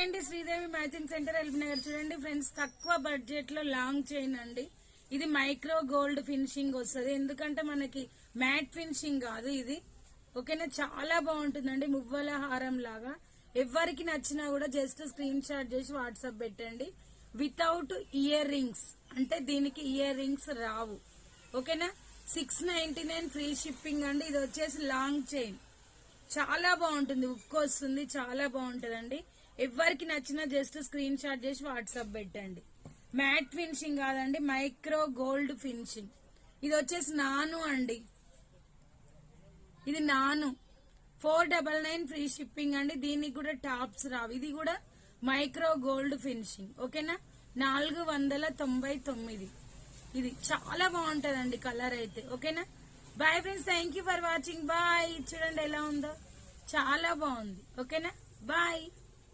Hi అండి, Sridevi matching centre LB Nagar. చూడండి friends, తక్కువ బడ్జెట్ లో లాంగ్ చైన్ అండి. ఇది మైక్రో గోల్డ్ ఫినిషింగ్ వస్తుంది, ఎందుకంటే మనకి మ్యాట్ ఫినిషింగ్ కాదు ఇది. ఓకేనా, చాలా బాగుంటుందండి, మువ్వల హారం లాగా. ఎవరికి నచ్చినా కూడా జస్ట్ స్క్రీన్ షాట్ చేసి వాట్సాప్ పెట్టండి. వితౌట్ ఇయర్ రింగ్స్, అంటే దీనికి ఇయర్ రింగ్స్ రావు. ఓకేనా, 699 ఫ్రీ షిప్పింగ్ అండి. ఇది వచ్చేసి లాంగ్ చైన్, చాలా బాగుంటుంది, ఉక్కు వస్తుంది, చాలా బాగుంటుందండి. ఎవరికి నచ్చినా జస్ట్ స్క్రీన్ షాట్ చేసి వాట్సాప్ పెట్టండి. మ్యాట్ ఫినిషింగ్ కాదండి, మైక్రో గోల్డ్ ఫినిషింగ్. ఇది వచ్చేసి నాను అండి, ఇది నాను. 499 ఫ్రీ షిప్పింగ్ అండి. దీనికి కూడా టాప్స్ రావు. ఇది కూడా మైక్రో గోల్డ్ ఫినిషింగ్. ఓకేనా, 499. ఇది చాలా బాగుంటదండి కలర్ అయితే. ఓకేనా, bye friends, thank you for watching. Bye. చూడండి ఎలా ఉందో, చాలా బాగుంది. ఓకేనా, బాయ్.